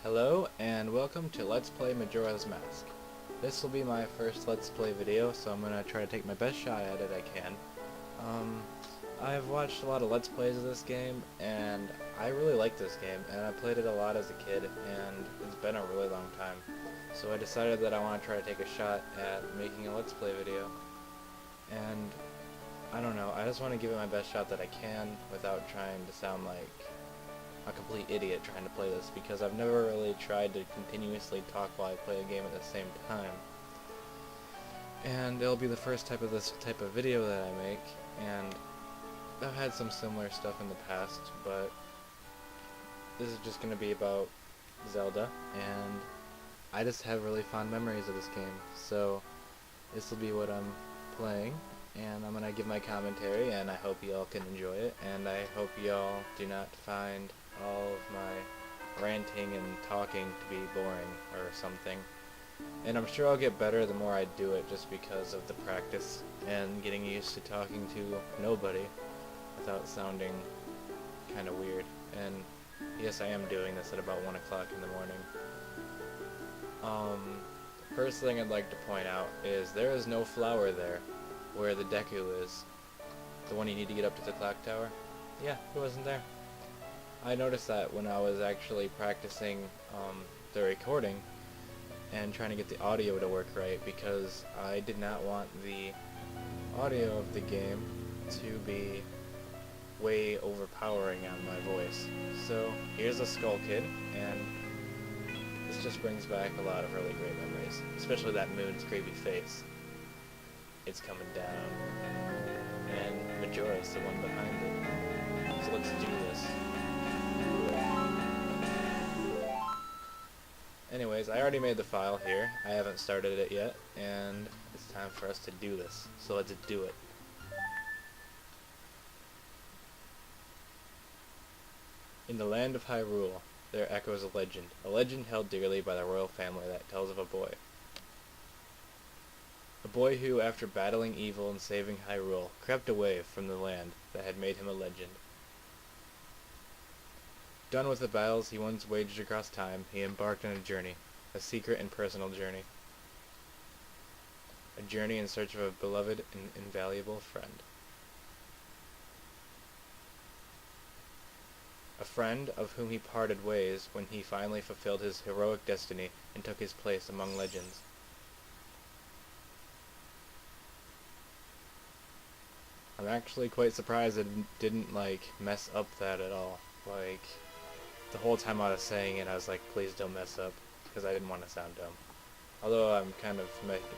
Hello and welcome to Let's Play Majora's Mask. This will be my first Let's Play video, so I'm going to try to take my best shot at it I can. I've watched a lot of Let's Plays of this game, and I really like this game, and I played it a lot as a kid, and it's been a really long time. So I decided that I want to try to take a shot at making a Let's Play video. And I don't know, I just want to give it my best shot that I can without trying to sound like a complete idiot trying to play this, because I've never really tried to continuously talk while I play a game at the same time. And it'll be the first type of this type of video that I make, and I've had some similar stuff in the past, but this is just going to be about Zelda, and I just have really fond memories of this game, so this will be what I'm playing, and I'm going to give my commentary, and I hope y'all can enjoy it, and I hope y'all do not find all of my ranting and talking to be boring or something. And I'm sure I'll get better the more I do it, just because of the practice and getting used to talking to nobody without sounding kind of weird. And yes, I am doing this at about 1 o'clock in the morning. First thing I'd like to point out is there is no flower there where the Deku is. The one you need to get up to the clock tower. Yeah, it wasn't there. I noticed that when I was actually practicing the recording and trying to get the audio to work right, because I did not want the audio of the game to be way overpowering on my voice. So here's a Skull Kid, and this just brings back a lot of really great memories, especially that moon's creepy face. It's coming down, and Majora's the one behind it. So let's do this. Anyways, I already made the file here. I haven't started it yet, and it's time for us to do this. So let's do it. In the land of Hyrule, there echoes a legend held dearly by the royal family that tells of a boy. A boy who, after battling evil and saving Hyrule, crept away from the land that had made him a legend. Done with the battles he once waged across time, he embarked on a journey, a secret and personal journey. A journey in search of a beloved and invaluable friend. A friend of whom he parted ways when he finally fulfilled his heroic destiny and took his place among legends. I'm actually quite surprised it didn't, mess up that at all. The whole time I was saying it, I was like, please don't mess up, because I didn't want to sound dumb. Although I'm kind of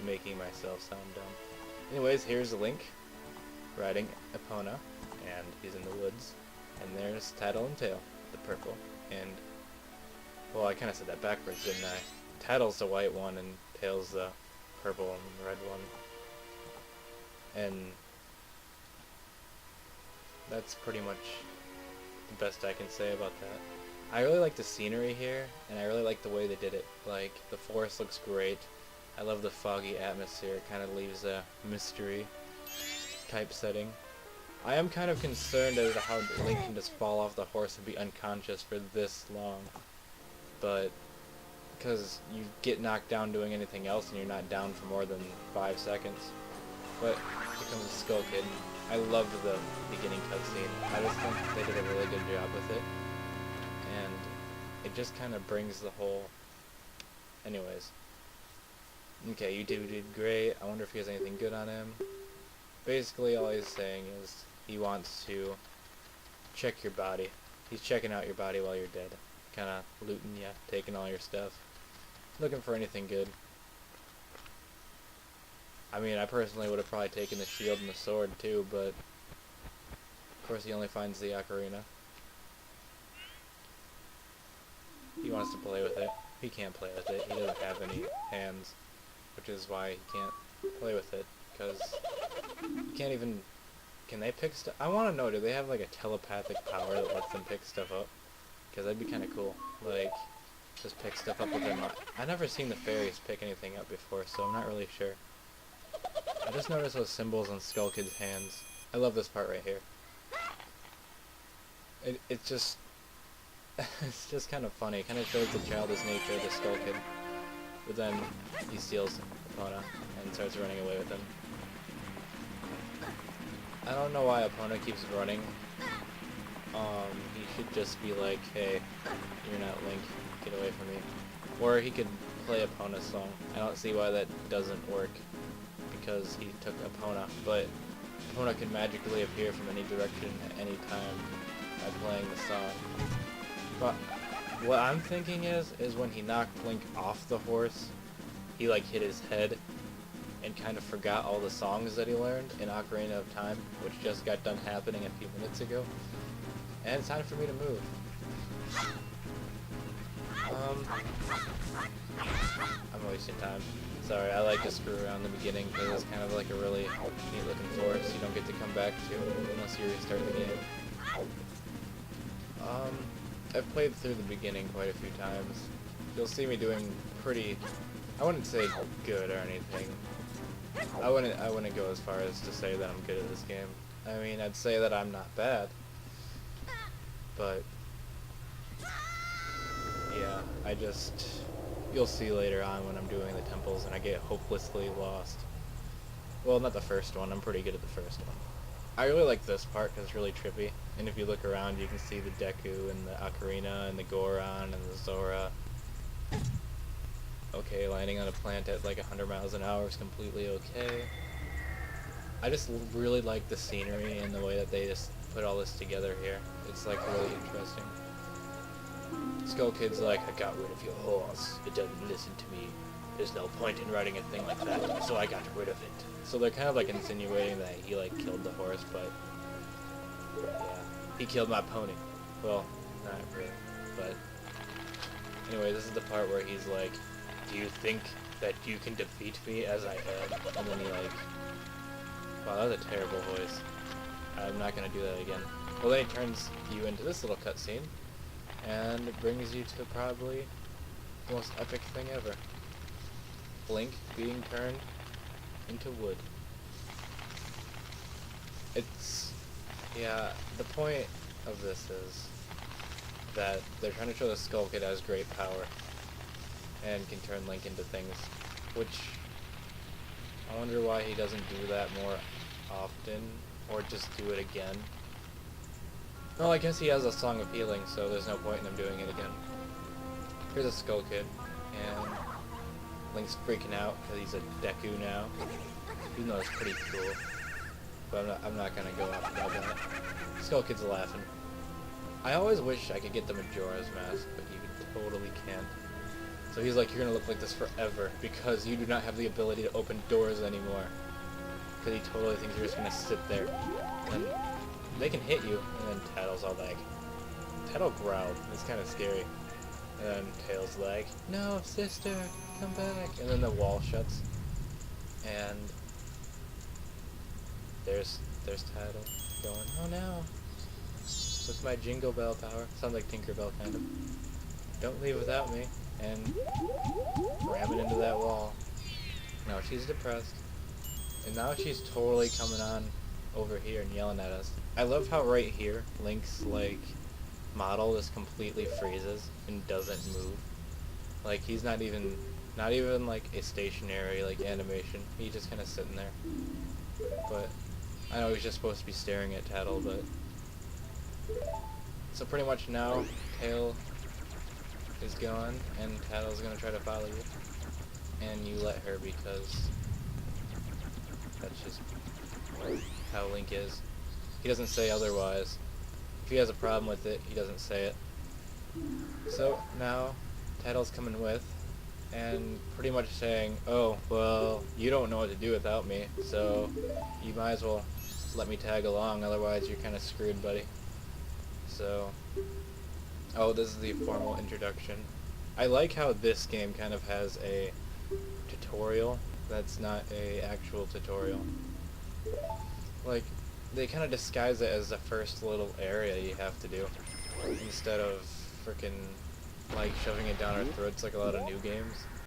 making myself sound dumb. Anyways, here's Link, riding Epona, and he's in the woods. And there's Tattle and Tail, the purple, and, well, I kind of said that backwards, didn't I? Tattle's the white one, and Tail's the purple and red one. And that's pretty much the best I can say about that. I really like the scenery here, and I really like the way they did it. The forest looks great. I love the foggy atmosphere. It kind of leaves a mystery type setting. I am kind of concerned as to how Link can just fall off the horse and be unconscious for this long. But, because you get knocked down doing anything else and you're not down for more than 5 seconds. But here comes the Skull Kid. I loved the beginning cutscene. I just think they did a really good job with it. And it just kind of brings the whole... Anyways. Okay, you two did great. I wonder if he has anything good on him. Basically, all he's saying is he wants to check your body. He's checking out your body while you're dead. Kind of looting you, taking all your stuff. Looking for anything good. I mean, I personally would have probably taken the shield and the sword too, but of course he only finds the ocarina. He wants to play with it. He can't play with it. He doesn't have any hands, which is why he can't play with it, because you can't even... Can they pick stuff? I want to know, do they have a telepathic power that lets them pick stuff up? Because that'd be kind of cool. Just pick stuff up with their mind. I've never seen the fairies pick anything up before, so I'm not really sure. I just noticed those symbols on Skull Kid's hands. I love this part right here. It's just... it's just kind of funny. It kind of shows the childish nature of the Skull Kid. But then he steals Epona and starts running away with him. I don't know why Epona keeps running. He should just be like, hey, you're not Link, get away from me. Or he could play Epona's song. I don't see why that doesn't work, because he took Epona, but Epona can magically appear from any direction at any time by playing the song. But what I'm thinking is when he knocked Link off the horse, he like hit his head and kind of forgot all the songs that he learned in Ocarina of Time, which just got done happening a few minutes ago. And it's time for me to move. I'm wasting time. Sorry, I like to screw around in the beginning because it's kind of like a really neat looking forest you don't get to come back to unless you restart the game. I've played through the beginning quite a few times. You'll see me doing pretty, I wouldn't say good or anything. I wouldn't go as far as to say that I'm good at this game. I mean, I'd say that I'm not bad. But yeah, you'll see later on when I'm doing the temples and I get hopelessly lost. Well, not the first one, I'm pretty good at the first one. I really like this part because it's really trippy, and if you look around you can see the Deku and the Ocarina and the Goron and the Zora. Okay, landing on a plant at like 100 miles an hour is completely okay. I just really like the scenery and the way that they just put all this together here. It's like really interesting. Skull Kid's like, I got rid of your horse. It doesn't listen to me. There's no point in riding a thing like that, so I got rid of it. So they're kind of like insinuating that he like killed the horse, but yeah, he killed my pony. Well, not really, but anyway, this is the part where he's like, do you think that you can defeat me as I am? And then he like, wow, that was a terrible voice. I'm not gonna do that again. Well, then he turns you into this little cutscene, and it brings you to probably the most epic thing ever. Link being turned into wood. Yeah, the point of this is that they're trying to show the Skull Kid has great power and can turn Link into things, which I wonder why he doesn't do that more often, or just do it again. Well, I guess he has a Song of Healing, so there's no point in him doing it again. Here's a Skull Kid, and Link's freaking out because he's a Deku now, even though it's pretty cool. But I'm not gonna go off about that. Skull Kid's laughing. I always wish I could get the Majora's mask, but you totally can't. So he's like, you're gonna look like this forever because you do not have the ability to open doors anymore. Because he totally thinks you're just gonna sit there. And they can hit you, and then Tattle's all like, Tattle growled. It's kind of scary. And then Tail's like, no, sister, come back. And then the wall shuts. And there's Tattle going, oh no. With my Jingle Bell power. Sounds like Tinkerbell, kind of. Don't leave without me. And ram it into that wall. Now she's depressed. And now she's totally coming on over here and yelling at us. I love how right here, Link's, like, model just completely freezes and doesn't move. Like, he's not even like a stationary, like, animation. He's just kind of sitting there. But I know he's just supposed to be staring at Tattle, but so pretty much now Tail is gone and Tattle's gonna try to follow you, and you let her because that's just how Link is. He doesn't say otherwise. If he has a problem with it, he doesn't say it. So now Tattle's coming with, and pretty much saying, oh, well, you don't know what to do without me, so you might as well let me tag along, otherwise you're kind of screwed, buddy. So, oh, this is the formal introduction. I like how this game kind of has a tutorial that's not a actual tutorial. Like, they kind of disguise it as the first little area you have to do, instead of frickin' like shoving it down our throats like a lot of new games.